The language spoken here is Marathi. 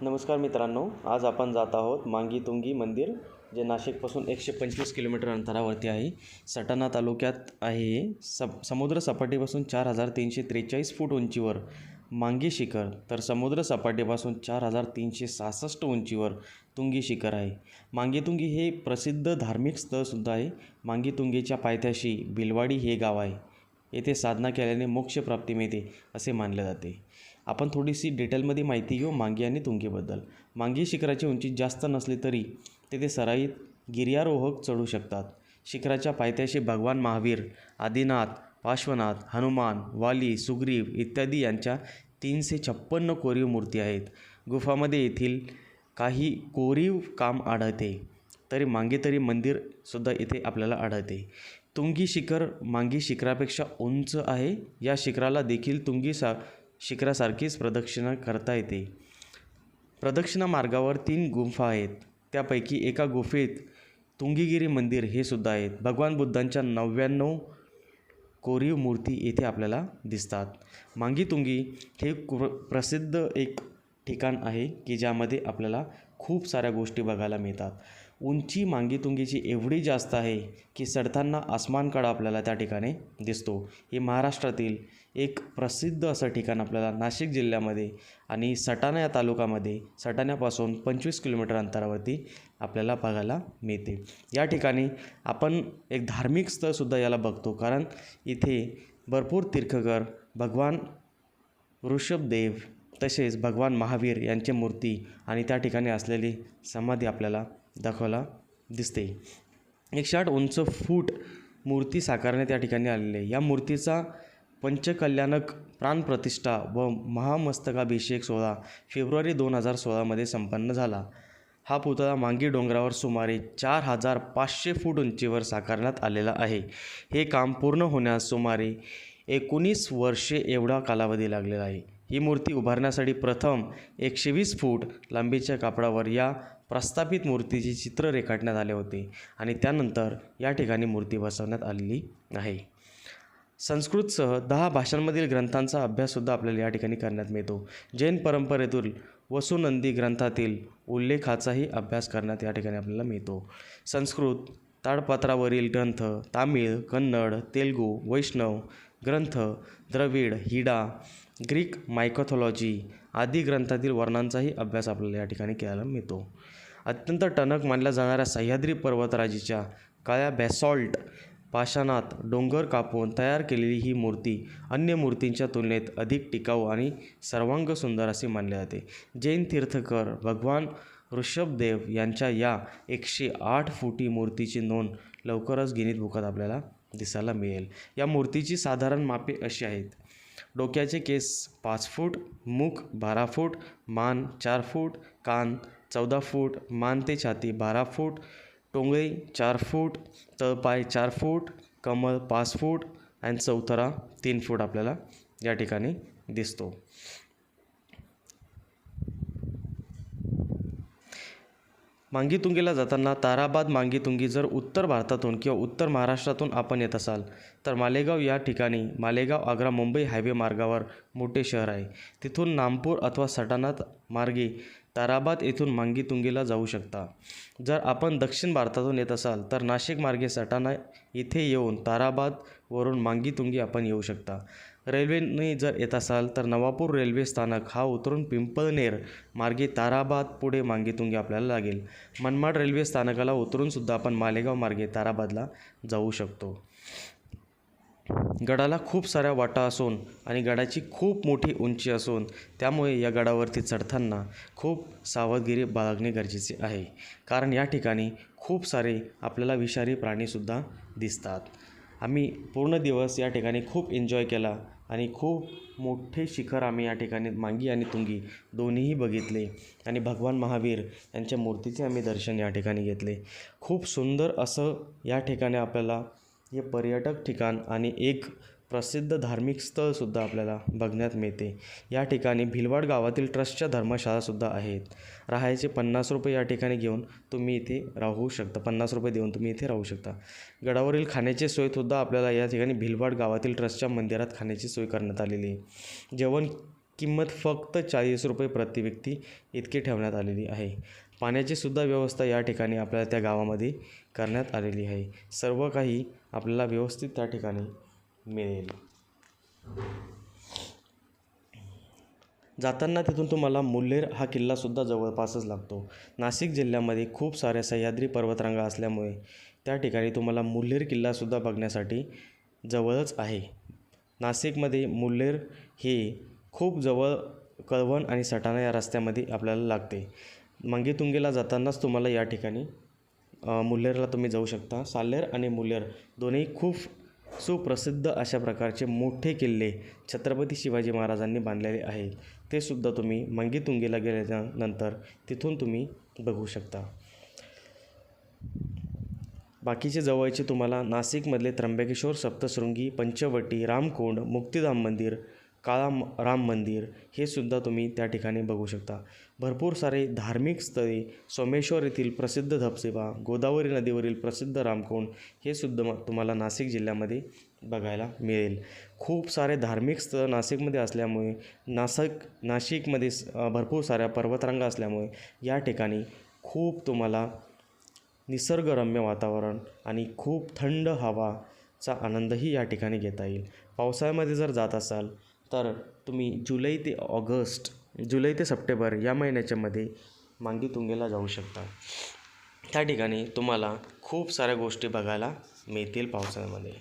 नमस्कार मित्रांनो, आज आपण जात आहोत मांगी तुंगी मंदिर, जे नाशिकपासून 125 किलोमीटर अंतरावरती आहे. सटाणा तालुक्यात आहे. समुद्र सपाटीपासून 4343 फूट उंचीवर मांगी शिखर, तर समुद्र सपाटीपासून 4366 उंचीवर तुंगी शिखर आहे. मांगी तुंगी हे प्रसिद्ध धार्मिक स्थळसुद्धा आहे. मांगी तुंगीच्या पायथ्याशी भिलवाडी हे गाव आहे. येथे साधना केल्याने मोक्षप्राप्ती मिळते असे मानले जाते. आपण थोडीशी डिटेलमध्ये माहिती घेऊ मांगी आणि तुंगीबद्दल. मांगी शिखराची उंची जास्त नसली तरी तेथे सराईत गिर्यारोहक चढू शकतात. शिखराच्या पायथ्याशी भगवान महावीर, आदिनाथ, पार्श्वनाथ, हनुमान, वाली, सुग्रीव इत्यादी यांच्या 356 कोरीव मूर्ती आहेत. गुफामध्ये येथील काही कोरीव काम आढळते. तरी मांगेतरी मंदिरसुद्धा इथे आपल्याला आढळते. तुंगी शिखर मांगी शिखरापेक्षा उंच आहे. या शिखराला देखील तुंगी शिखरासारखीच प्रदक्षिणा करता येते. प्रदक्षिणा मार्गावर 3 गुंफा आहेत. त्यापैकी एका गुफेत तुंगीगिरी मंदिर हे सुद्धा आहेत. भगवान बुद्धांच्या 99 कोरीव मूर्ती येथे आपल्याला दिसतात. मांगी तुंगी हे प्रसिद्ध एक ठिकाण आहे की ज्यामध्ये आपल्याला खूप साऱ्या गोष्टी बघायला मिळतात. उंची मांगी तुंगीची एवढी जास्त आहे की चढताना आसमानकडा आपल्याला त्या ठिकाणी दिसतो. हे महाराष्ट्रातील एक प्रसिद्ध असं ठिकाण आपल्याला नाशिक जिल्ह्यामध्ये आणि सटाणा या तालुक्यामध्ये सटाण्यापासून 25 किलोमीटर अंतरावरती आपल्याला बघायला मिळते. या ठिकाणी आपण एक धार्मिक स्थळसुद्धा याला बघतो, कारण इथे भरपूर तीर्थकर, भगवान ऋषभदेव तसेच भगवान महावीर यांची मूर्ती आणि त्या ठिकाणी असलेली समाधी आपल्याला दाखवायला दिसते. 108 उंच फूट मूर्ती साकारण्यात या ठिकाणी आलेली आहे. या मूर्तीचा पंचकल्याणक प्राणप्रतिष्ठा व महामस्तकाभिषेक सोहळा फेब्रुवारी 2016 संपन्न झाला. हा पुतळा मांगी डोंगरावर सुमारे 4500 फूट उंचीवर साकारण्यात आलेला आहे. हे काम पूर्ण होण्यास सुमारे 19 वर्षे एवढा कालावधी लागलेला आहे. ही मूर्ती उभारण्यासाठी प्रथम 120 फूट लांबीच्या कापडावर या प्रस्थापित मूर्तीचे चित्र रेखाटण्यात आले होते आणि त्यानंतर या ठिकाणी मूर्ती बसवण्यात आलेली आहे. संस्कृतसह 10 भाषांमधील ग्रंथांचा अभ्याससुद्धा आपल्याला या ठिकाणी करण्यात मिळतो. जैन परंपरेतील वसुनंदी ग्रंथातील उल्लेखाचाही अभ्यास करण्यात या ठिकाणी आपल्याला मिळतो. संस्कृत ताडपत्रावरील ग्रंथ, तामिळ, कन्नड, तेलुगू, वैष्णव ग्रंथ, द्रविड, हिडा, ग्रीक मायथॉलॉजी आदी ग्रंथातील वर्णांचाही अभ्यास आपल्याला या ठिकाणी करायला मिळतो. अत्यंत टणक मानल्या जाणाऱ्या सह्याद्री पर्वतराजीच्या काळ्या बॅसॉल्ट पाषाणात डोंगर कापून तयार केलेली ही मूर्ती अन्य मूर्तींच्या तुलनेत अधिक टिकाऊ आणि सर्वांग सुंदर असे मानले जाते. जैन तीर्थकर भगवान ऋषभदेव यांच्या या 108 फुटी मूर्तीची नोंद लवकरच गिनीज बुकात आपल्याला दिसायला मिळेल. या मूर्तीची साधारण मापे अशी आहेत. डोक्याचे केस 5 फूट, मुख 12 फूट, मान 4 फूट, कान 14 फूट, मान ते छाती 12 फूट, टोंगळे 4 फूट, तळपाय 4 फूट, कमळ 5 फूट आणि चौथरा 3 फूट आपल्याला या ठिकाणी दिसतो. मांगी तुंगीला जाताना ताराबाद मांगी तुंगी जर उत्तर भारतातून किंवा उत्तर महाराष्ट्रातून आपण येत असाल तर मालेगाव या ठिकाणी मालेगाव आग्रा मुंबई हायवे मार्गावर मोठे शहर आहे. तिथून नामपूर अथवा सटाणा मार्गे ताराबाद येथून मांगी तुंगीला जाऊ शकता. जर आपण दक्षिण भारतातून येत असाल तर नाशिक मार्गे सटाणा इथे येऊन ताराबादवरून मांगी तुंगी आपण येऊ शकता. रेल्वेने जर येत असाल तर नवापूर रेल्वे स्थानक हा उतरून पिंपळनेर मार्गे ताराबाद पुढे मांगी तुंगी आपल्याला लागेल. मनमाड रेल्वे स्थानकाला उतरूनसुद्धा आपण मालेगाव मार्गे ताराबादला जाऊ शकतो. गडाला खूप साऱ्या वाटा असून आणि गडाची खूप मोठी उंची असून त्यामुळे या गडावरती चढताना खूप सावधगिरी बाळगणे गरजेचे आहे, कारण या ठिकाणी खूप सारे आपल्याला विषारी प्राणीसुद्धा दिसतात. आम्ही पूर्ण दिवस या ठिकाणी खूप एन्जॉय केला आणि खूप मोठे शिखर आम्ही या ठिकाणी मांगी आणि तुंगी दोन्हीही बघितले आणि भगवान महावीर यांच्या मूर्तीचे आम्ही दर्शन या ठिकाणी घेतले. खूप सुंदर असं या ठिकाणी आपल्याला हे पर्यटक ठिकाण आणि एक प्रसिद्ध धार्मिक स्थळसुद्धा आपल्याला बघण्यात मिळते. या ठिकाणी भिलवाड गावातील ट्रस्टच्या धर्मशाळासुद्धा आहेत. राहायचे 50 रुपये या ठिकाणी घेऊन तुम्ही इथे राहू शकता. 50 रुपये देऊन तुम्ही इथे राहू शकता. गडावरील खाण्याची सोयसुद्धा आपल्याला या ठिकाणी भिलवाड गावातील ट्रस्टच्या मंदिरात खाण्याची सोय करण्यात आलेली आहे. जेवण किंमत फक्त 40 रुपये प्रति व्यक्ती इतकी ठेवण्यात आलेली आहे. पाण्याची सुद्धा व्यवस्था या ठिकाणी आपल्याला त्या गावामध्ये करण्यात आलेली आहे. सर्व काही आपल्याला व्यवस्थित त्या ठिकाणी मिळेल. जाताना तिथून तुम्हाला मुल्हेर हा किल्लासुद्धा जवळपासच लागतो. नाशिक जिल्ह्यामध्ये खूप साऱ्या सह्याद्री पर्वतरांगा असल्यामुळे त्या ठिकाणी तुम्हाला मुल्हेर किल्लासुद्धा बघण्यासाठी जवळच आहे. नाशिकमध्ये मुल्हेर हे खूप जवळ कळवण आणि सटाणा या रस्त्यामध्ये आपल्याला लागते. मांगीतुंगीला जातानाच तुम्हाला या ठिकाणी मुल्हेरला तुम्ही जाऊ शकता. साल्हेर आणि मुल्हेर दोन्ही खूप सुप्रसिद्ध अशा प्रकारचे मोठे किल्ले छत्रपती शिवाजी महाराजांनी बांधलेले आहे. ते सुद्धा तुम्ही मांगीतुंगीला गेल्यानंतर तिथून तुम्ही बघू शकता. बाकीचे जवळचे तुम्हाला नाशिकमधले त्र्यंबकेश्वर, सप्तशृंगी, पंचवटी, रामकुंड, मुक्तिधाम मंदिर, काळा राम मंदिर हे सुद्धा तुम्ही त्या ठिकाणी बघू शकता. भरपूर सारे धार्मिक स्थळे, सोमेश्वर येथील प्रसिद्ध धबधबा, गोदावरी नदीवरील प्रसिद्ध रामकुंड हे सुद्धा तुम्हाला नाशिक जिल्ह्यामध्ये बघायला मिळेल. खूप सारे धार्मिक स्थळ नाशिकमध्ये असल्यामुळे नाशिकमध्ये भरपूर साऱ्या पर्वतरांगा असल्यामुळे या ठिकाणी खूप तुम्हाला निसर्गरम्य वातावरण आणि खूप थंड हवाचा आनंदही या ठिकाणी घेता येईल. पावसाळ्यामध्ये जर जात असाल तर तुम्ही जुलै ते सप्टेंबर या महिन्याच्यामध्ये मांगीतुंगीला जाऊ शकता. त्या ठिकाणी तुम्हाला खूप साऱ्या गोष्टी बघायला मिळतील पावसाळ्यामध्ये.